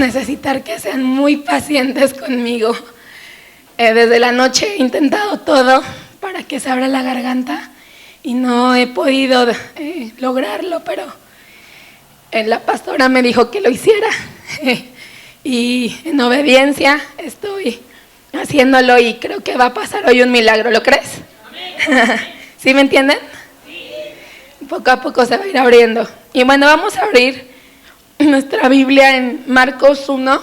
necesitar que sean muy pacientes conmigo. Desde la noche he intentado todo para que se abra la garganta y no he podido lograrlo, pero la pastora me dijo que lo hiciera y en obediencia estoy haciéndolo y creo que va a pasar hoy un milagro, ¿lo crees? ¿Sí me entienden? Sí. Poco a poco se va a ir abriendo. Y bueno, vamos a abrir nuestra Biblia en Marcos 1,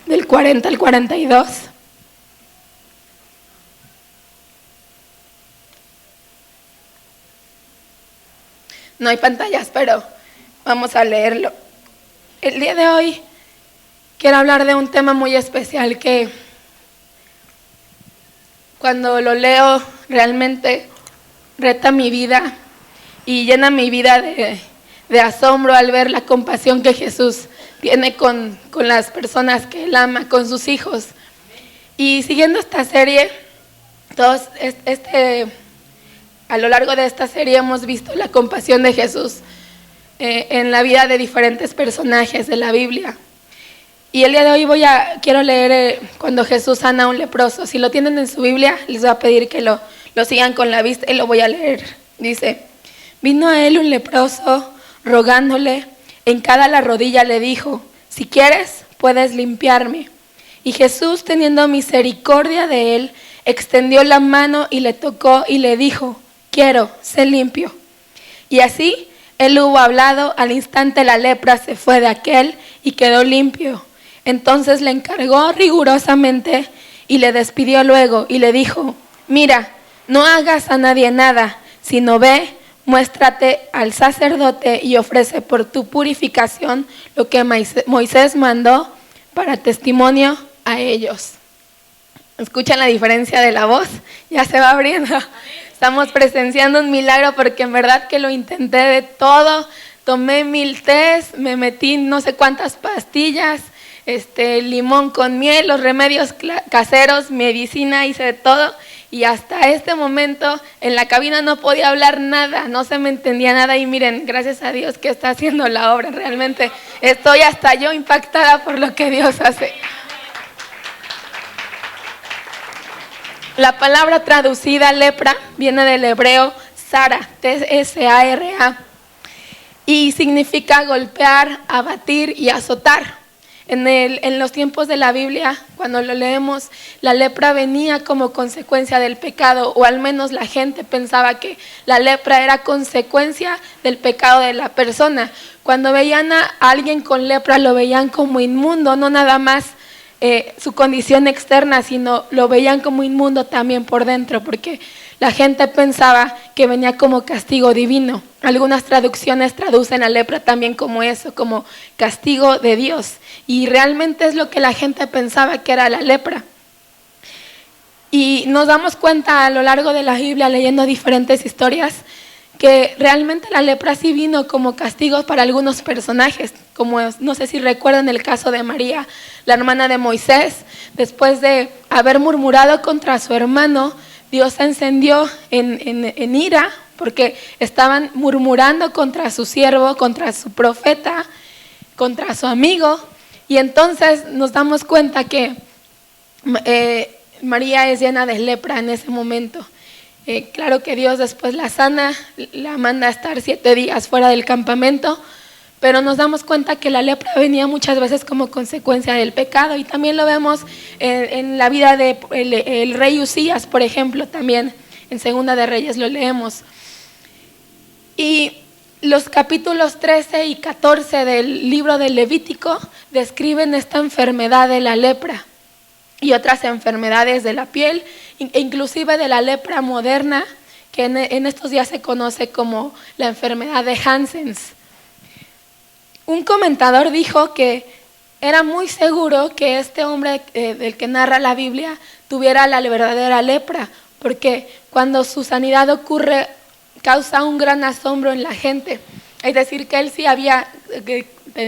del 40 al 42. No hay pantallas, pero vamos a leerlo. El día de hoy quiero hablar de un tema muy especial que cuando lo leo realmente reta mi vida y llena mi vida de asombro al ver la compasión que Jesús tiene con las personas que Él ama, con sus hijos. Y siguiendo esta serie, a lo largo de esta serie hemos visto la compasión de Jesús en la vida de diferentes personajes de la Biblia. Y el día de hoy quiero leer cuando Jesús sana a un leproso. Si lo tienen en su Biblia, les voy a pedir que lo sigan con la vista y lo voy a leer. Dice: vino a él un leproso, rogándole, hincada la rodilla le dijo: si quieres, puedes limpiarme. Y Jesús, teniendo misericordia de él, extendió la mano y le tocó y le dijo: quiero, sé limpio. Y así él hubo hablado, al instante la lepra se fue de aquel y quedó limpio. Entonces le encargó rigurosamente y le despidió luego y le dijo: mira, no hagas a nadie nada, sino ve, muéstrate al sacerdote y ofrece por tu purificación lo que Moisés mandó para testimonio a ellos. ¿Escuchan la diferencia de la voz? Ya se va abriendo. Estamos presenciando un milagro porque en verdad que lo intenté de todo. Tomé 1000 tés, me metí no sé cuántas pastillas, limón con miel, los remedios caseros, medicina, hice de todo. Y hasta este momento en la cabina no podía hablar nada, no se me entendía nada. Y miren, gracias a Dios que está haciendo la obra. Realmente estoy hasta yo impactada por lo que Dios hace. La palabra traducida lepra viene del hebreo Sara, T-S-A-R-A, y significa golpear, abatir y azotar. En los tiempos de la Biblia, cuando lo leemos, la lepra venía como consecuencia del pecado, o al menos la gente pensaba que la lepra era consecuencia del pecado de la persona. Cuando veían a alguien con lepra, lo veían como inmundo, no nada más su condición externa, sino lo veían como inmundo también por dentro, porque la gente pensaba que venía como castigo divino. Algunas traducciones traducen la lepra también como eso, como castigo de Dios. Y realmente es lo que la gente pensaba que era la lepra. Y nos damos cuenta a lo largo de la Biblia, leyendo diferentes historias, que realmente la lepra sí vino como castigo para algunos personajes, como no sé si recuerdan el caso de María, la hermana de Moisés. Después de haber murmurado contra su hermano, Dios se encendió en ira porque estaban murmurando contra su siervo, contra su profeta, contra su amigo. Y entonces nos damos cuenta que María es llena de lepra en ese momento. Claro que Dios después la sana, la manda a estar 7 días fuera del campamento, pero nos damos cuenta que la lepra venía muchas veces como consecuencia del pecado. Y también lo vemos en la vida del rey Usías, por ejemplo, también en Segunda de Reyes lo leemos. Y los capítulos 13 y 14 del libro del Levítico describen esta enfermedad de la lepra y otras enfermedades de la piel, e inclusive de la lepra moderna, que en estos días se conoce como la enfermedad de Hansen's. Un comentador dijo que era muy seguro que este hombre del que narra la Biblia tuviera la verdadera lepra, porque cuando su sanidad ocurre causa un gran asombro en la gente. Es decir, que él sí había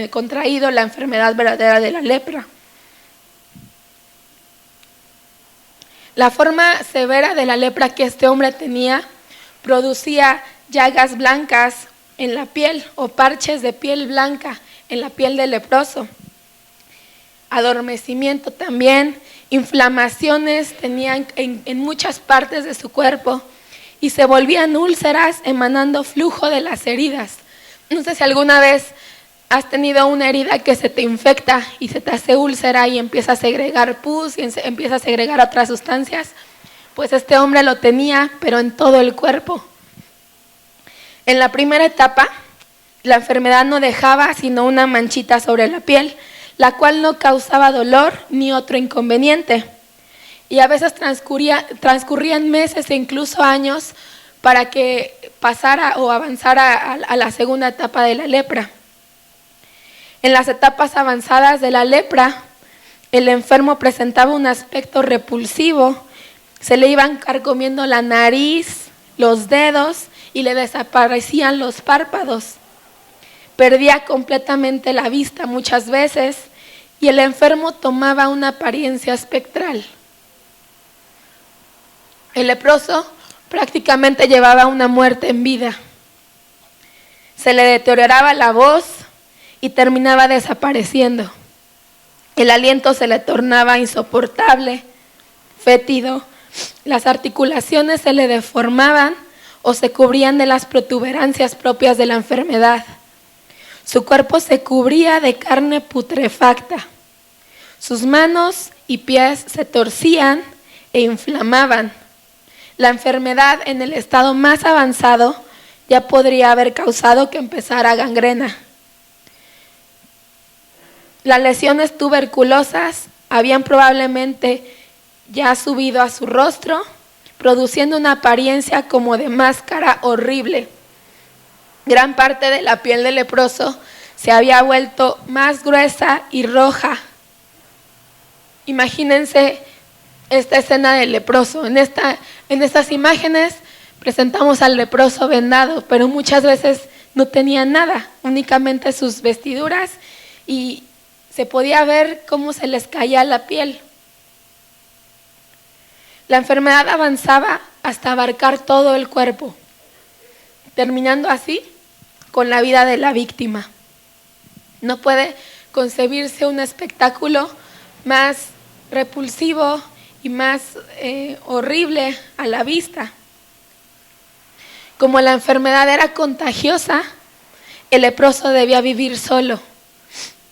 contraído la enfermedad verdadera de la lepra. La forma severa de la lepra que este hombre tenía producía llagas blancas en la piel o parches de piel blanca en la piel del leproso. adormecimiento también, inflamaciones tenían en muchas partes de su cuerpo y se volvían úlceras emanando flujo de las heridas. No sé si alguna vez has tenido una herida que se te infecta y se te hace úlcera y empieza a segregar pus y empieza a segregar otras sustancias. Pues este hombre lo tenía, pero en todo el cuerpo. En la primera etapa, la enfermedad no dejaba sino una manchita sobre la piel, la cual no causaba dolor ni otro inconveniente. Y a veces transcurrían meses e incluso años para que pasara o avanzara a la segunda etapa de la lepra. En las etapas avanzadas de la lepra, el enfermo presentaba un aspecto repulsivo, se le iban carcomiendo la nariz, los dedos y le desaparecían los párpados. Perdía completamente la vista muchas veces y el enfermo tomaba una apariencia espectral. El leproso prácticamente llevaba una muerte en vida. Se le deterioraba la voz y terminaba desapareciendo. El aliento se le tornaba insoportable, fétido, las articulaciones se le deformaban o se cubrían de las protuberancias propias de la enfermedad. Su cuerpo se cubría de carne putrefacta. Sus manos y pies se torcían e inflamaban. La enfermedad en el estado más avanzado ya podría haber causado que empezara gangrena. Las lesiones tuberculosas habían probablemente ya subido a su rostro, produciendo una apariencia como de máscara horrible. Gran parte de la piel del leproso se había vuelto más gruesa y roja. Imagínense esta escena del leproso. En estas imágenes presentamos al leproso vendado, pero muchas veces no tenía nada, únicamente sus vestiduras y se podía ver cómo se les caía la piel. La enfermedad avanzaba hasta abarcar todo el cuerpo, terminando así con la vida de la víctima. No puede concebirse un espectáculo más repulsivo y más horrible a la vista. Como la enfermedad era contagiosa, el leproso debía vivir solo.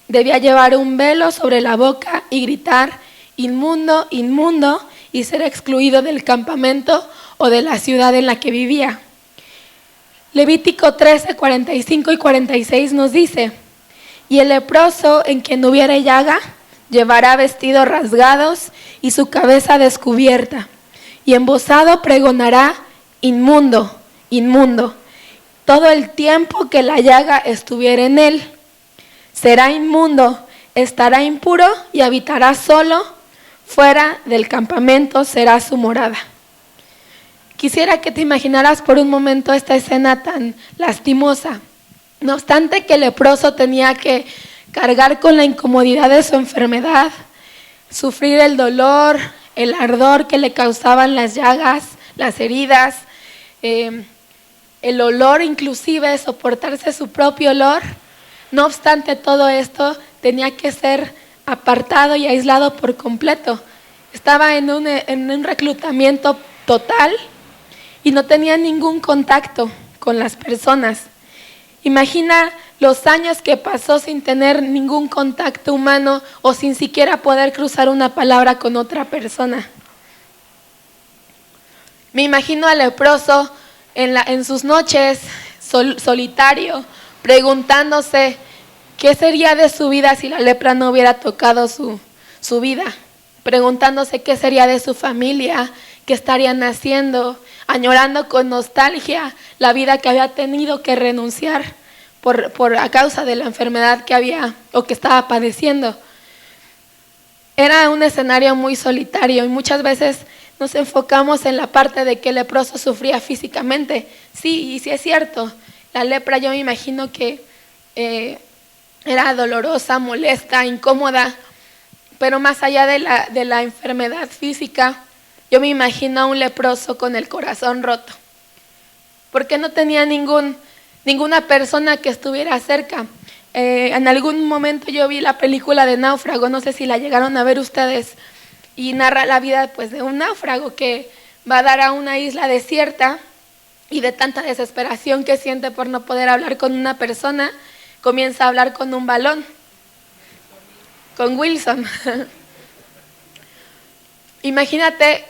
Debía llevar un velo sobre la boca y gritar: inmundo, inmundo, y ser excluido del campamento o de la ciudad en la que vivía. Levítico 13, 45 y 46 nos dice: y el leproso en quien hubiere llaga llevará vestidos rasgados y su cabeza descubierta, y embozado pregonará: inmundo, inmundo, todo el tiempo que la llaga estuviera en él. Será inmundo, estará impuro y habitará solo, fuera del campamento será su morada. Quisiera que te imaginaras por un momento esta escena tan lastimosa. No obstante que el leproso tenía que cargar con la incomodidad de su enfermedad, sufrir el dolor, el ardor que le causaban las llagas, las heridas, el olor inclusive, soportarse su propio olor. No obstante todo esto, tenía que ser apartado y aislado por completo. Estaba en un reclutamiento total y no tenía ningún contacto con las personas. Imagina los años que pasó sin tener ningún contacto humano o sin siquiera poder cruzar una palabra con otra persona. Me imagino al leproso en sus noches solitario, preguntándose qué sería de su vida si la lepra no hubiera tocado su vida, preguntándose qué sería de su familia, qué estarían haciendo, añorando con nostalgia la vida que había tenido que renunciar a causa de la enfermedad que había o que estaba padeciendo. Era un escenario muy solitario y muchas veces nos enfocamos en la parte de que el leproso sufría físicamente. Sí, y sí es cierto, la lepra yo me imagino que era dolorosa, molesta, incómoda, pero más allá de la enfermedad física, yo me imagino a un leproso con el corazón roto, porque no tenía ninguna persona que estuviera cerca. En algún momento yo vi la película de Náufrago, no sé si la llegaron a ver ustedes, y narra la vida pues de un náufrago que va a dar a una isla desierta y de tanta desesperación que siente por no poder hablar con una persona, comienza a hablar con un balón, con Wilson. Imagínate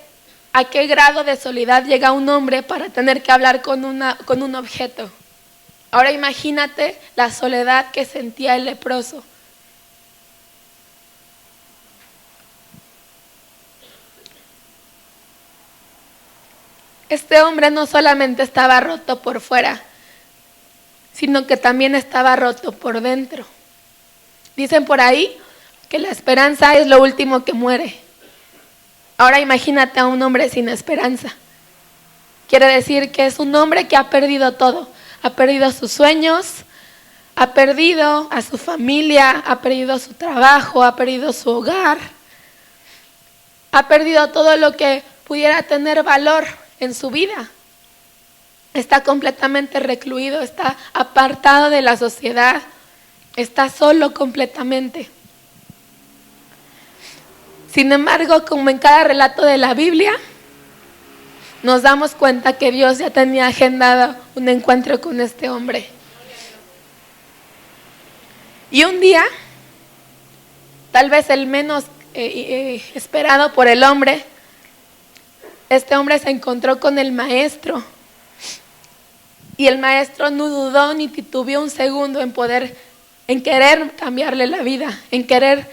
a qué grado de soledad llega un hombre para tener que hablar con un objeto. Ahora imagínate la soledad que sentía el leproso. Este hombre no solamente estaba roto por fuera, sino que también estaba roto por dentro. Dicen por ahí que la esperanza es lo último que muere. Ahora imagínate a un hombre sin esperanza. Quiere decir que es un hombre que ha perdido todo. Ha perdido sus sueños, ha perdido a su familia, ha perdido su trabajo, ha perdido su hogar. Ha perdido todo lo que pudiera tener valor en su vida. Está completamente recluido, está apartado de la sociedad, está solo completamente. Sin embargo, como en cada relato de la Biblia, nos damos cuenta que Dios ya tenía agendado un encuentro con este hombre. Y un día, tal vez el menos esperado por el hombre, este hombre se encontró con el maestro. Y el maestro no dudó ni titubeó un segundo en querer cambiarle la vida, en querer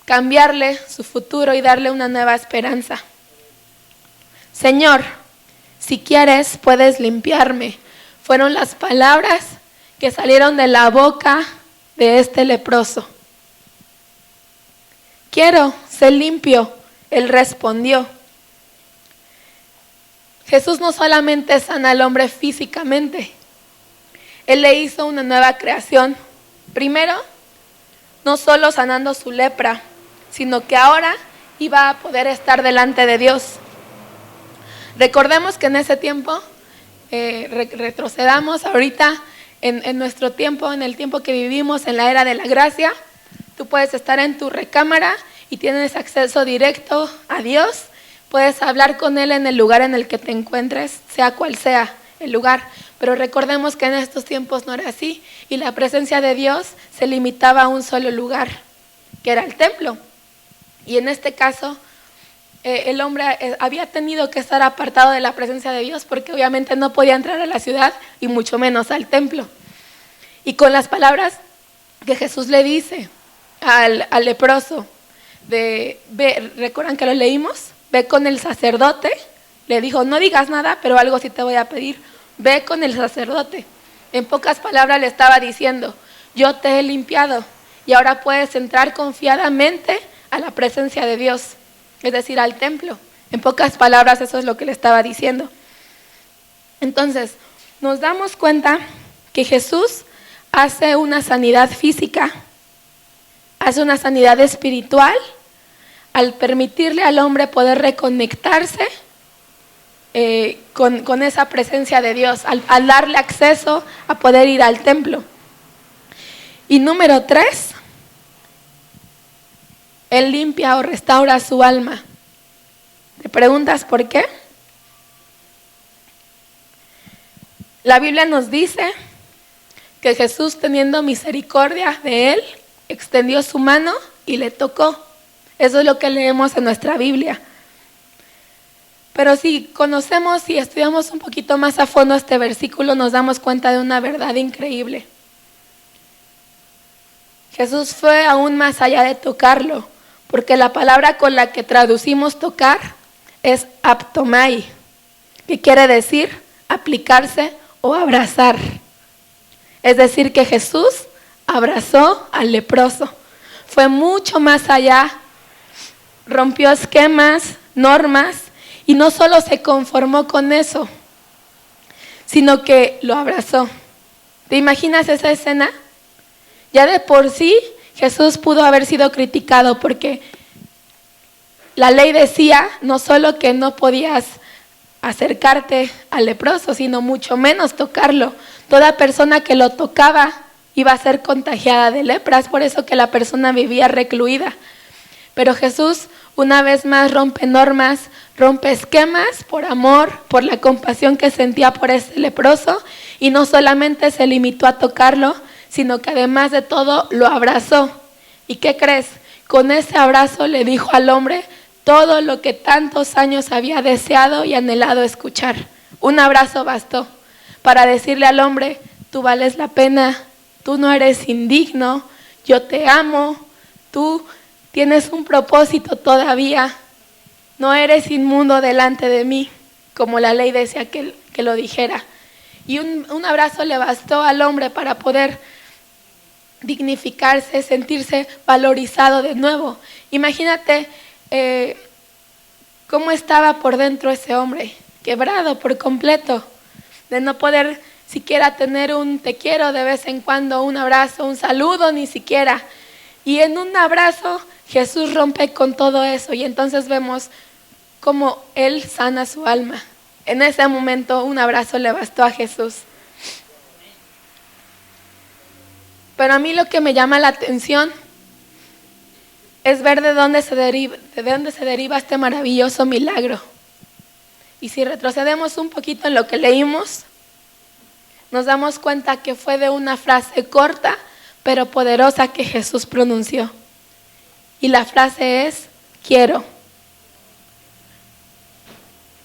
cambiarle su futuro y darle una nueva esperanza. Señor, si quieres puedes limpiarme. Fueron las palabras que salieron de la boca de este leproso. Quiero ser limpio, él respondió. Jesús no solamente sana al hombre físicamente, él le hizo una nueva creación. Primero, no solo sanando su lepra, sino que ahora iba a poder estar delante de Dios. Recordemos que en ese tiempo, retrocedamos ahorita en nuestro tiempo, en el tiempo que vivimos, en la era de la gracia. Tú puedes estar en tu recámara y tienes acceso directo a Dios. Puedes hablar con Él en el lugar en el que te encuentres, sea cual sea el lugar. Pero recordemos que en estos tiempos no era así y la presencia de Dios se limitaba a un solo lugar, que era el templo. Y en este caso, el hombre había tenido que estar apartado de la presencia de Dios porque obviamente no podía entrar a la ciudad y mucho menos al templo. Y con las palabras que Jesús le dice al leproso, ¿recuerdan que lo leímos? Ve con el sacerdote, le dijo, no digas nada, pero algo sí te voy a pedir, ve con el sacerdote. En pocas palabras le estaba diciendo, yo te he limpiado y ahora puedes entrar confiadamente a la presencia de Dios, es decir, al templo. En pocas palabras eso es lo que le estaba diciendo. Entonces, nos damos cuenta que Jesús hace una sanidad física, hace una sanidad espiritual, al permitirle al hombre poder reconectarse con esa presencia de Dios, al darle acceso a poder ir al templo. Y número 3, Él limpia o restaura su alma. ¿Te preguntas por qué? La Biblia nos dice que Jesús, teniendo misericordia de él, extendió su mano y le tocó. Eso es lo que leemos en nuestra Biblia. Pero si conocemos y estudiamos un poquito más a fondo este versículo, nos damos cuenta de una verdad increíble. Jesús fue aún más allá de tocarlo, porque la palabra con la que traducimos tocar es aptomai, que quiere decir aplicarse o abrazar. Es decir, que Jesús abrazó al leproso. Fue mucho más allá, rompió esquemas, normas, y no solo se conformó con eso, sino que lo abrazó. ¿Te imaginas esa escena? Ya de por sí Jesús pudo haber sido criticado porque la ley decía no solo que no podías acercarte al leproso, sino mucho menos tocarlo. Toda persona que lo tocaba iba a ser contagiada de lepra, es por eso que la persona vivía recluida. Pero Jesús una vez más rompe normas, rompe esquemas por amor, por la compasión que sentía por ese leproso, y no solamente se limitó a tocarlo, sino que además de todo lo abrazó. ¿Y qué crees? Con ese abrazo le dijo al hombre todo lo que tantos años había deseado y anhelado escuchar. Un abrazo bastó para decirle al hombre: tú vales la pena, tú no eres indigno, yo te amo, tú tienes un propósito todavía, no eres inmundo delante de mí, como la ley decía que lo dijera. Y un abrazo le bastó al hombre para poder dignificarse, sentirse valorizado de nuevo. Imagínate cómo estaba por dentro ese hombre, quebrado por completo, de no poder siquiera tener un te quiero de vez en cuando, un abrazo, un saludo, ni siquiera. Y en un abrazo Jesús rompe con todo eso, y entonces vemos cómo Él sana su alma. En ese momento un abrazo le bastó a Jesús. Pero a mí lo que me llama la atención es ver de dónde se deriva este maravilloso milagro. Y si retrocedemos un poquito en lo que leímos, nos damos cuenta que fue de una frase corta pero poderosa que Jesús pronunció. Y la frase es: quiero.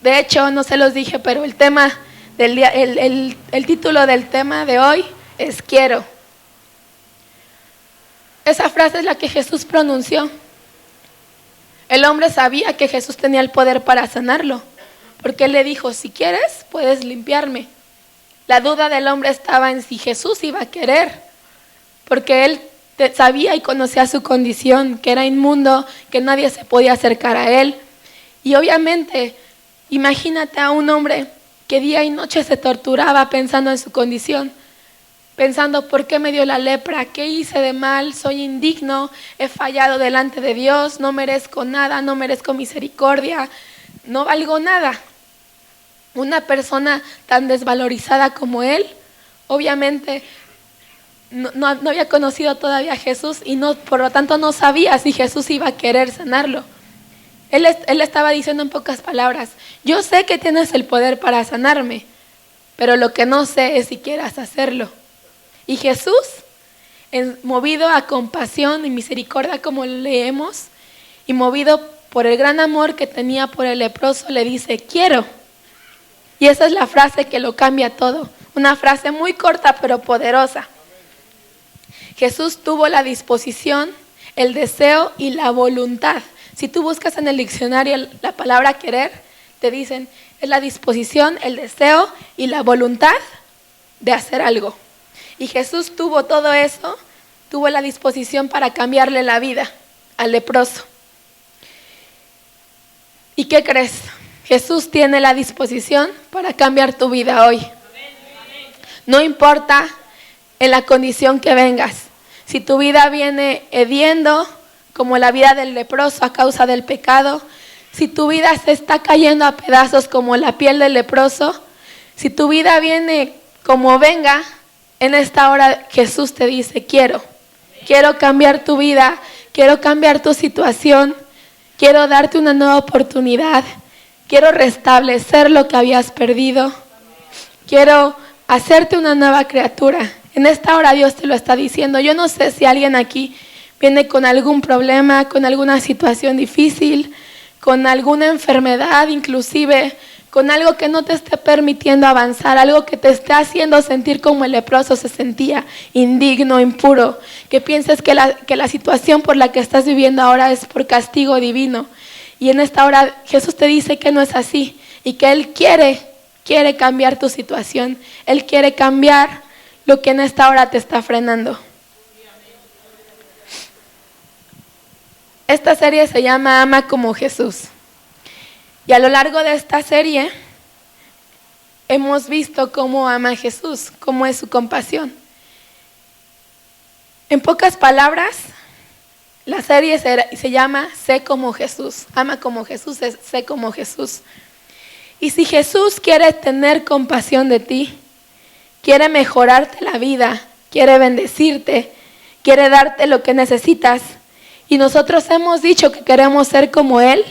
De hecho, no se los dije, pero el tema del día, el título del tema de hoy es quiero. Esa frase es la que Jesús pronunció. El hombre sabía que Jesús tenía el poder para sanarlo, porque Él le dijo: si quieres, puedes limpiarme. La duda del hombre estaba en si Jesús iba a querer, porque Él sabía y conocía su condición, que era inmundo, que nadie se podía acercar a Él. Y obviamente, imagínate a un hombre que día y noche se torturaba pensando en su condición, pensando: ¿por qué me dio la lepra? ¿Qué hice de mal? Soy indigno, he fallado delante de Dios, no merezco nada, no merezco misericordia, no valgo nada. Una persona tan desvalorizada como él, obviamente no había conocido todavía a Jesús y por lo tanto no sabía si Jesús iba a querer sanarlo. Él estaba diciendo en pocas palabras: yo sé que tienes el poder para sanarme, pero lo que no sé es si quieras hacerlo. Y Jesús, movido a compasión y misericordia, como leemos, y movido por el gran amor que tenía por el leproso, le dice: quiero. Y esa es la frase que lo cambia todo. Una frase muy corta pero poderosa. Jesús tuvo la disposición, el deseo y la voluntad. Si tú buscas en el diccionario la palabra querer, te dicen: es la disposición, el deseo y la voluntad de hacer algo. Y Jesús tuvo todo eso, tuvo la disposición para cambiarle la vida al leproso. ¿Y qué crees? Jesús tiene la disposición para cambiar tu vida hoy. No importa en la condición que vengas. Si tu vida viene hediendo, como la vida del leproso a causa del pecado, si tu vida se está cayendo a pedazos como la piel del leproso, si tu vida viene como venga, en esta hora Jesús te dice: quiero cambiar tu vida, quiero cambiar tu situación, quiero darte una nueva oportunidad, quiero restablecer lo que habías perdido, quiero hacerte una nueva criatura. En esta hora Dios te lo está diciendo. Yo no sé si alguien aquí viene con algún problema, con alguna situación difícil, con alguna enfermedad, inclusive con algo que no te esté permitiendo avanzar, algo que te esté haciendo sentir como el leproso se sentía, indigno, impuro, que pienses que la situación por la que estás viviendo ahora es por castigo divino. Y en esta hora Jesús te dice que no es así y que Él quiere cambiar tu situación. Él quiere cambiar lo que en esta hora te está frenando. Esta serie se llama Ama como Jesús. Y a lo largo de esta serie hemos visto cómo ama a Jesús, cómo es su compasión. En pocas palabras, la serie se llama Sé como Jesús. Ama como Jesús es sé como Jesús. Y si Jesús quiere tener compasión de ti, quiere mejorarte la vida, quiere bendecirte, quiere darte lo que necesitas. Y nosotros hemos dicho que queremos ser como Él.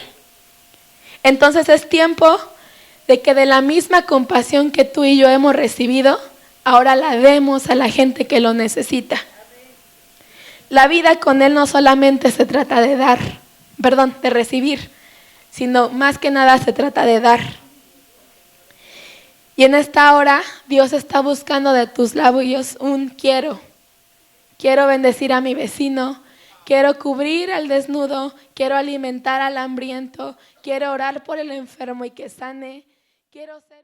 Entonces es tiempo de que de la misma compasión que tú y yo hemos recibido, ahora la demos a la gente que lo necesita. La vida con Él no solamente se trata de dar, de recibir, sino más que nada se trata de dar. Y en esta hora Dios está buscando de tus labios un quiero. Quiero bendecir a mi vecino, quiero cubrir al desnudo, quiero alimentar al hambriento, quiero orar por el enfermo y que sane, quiero ser...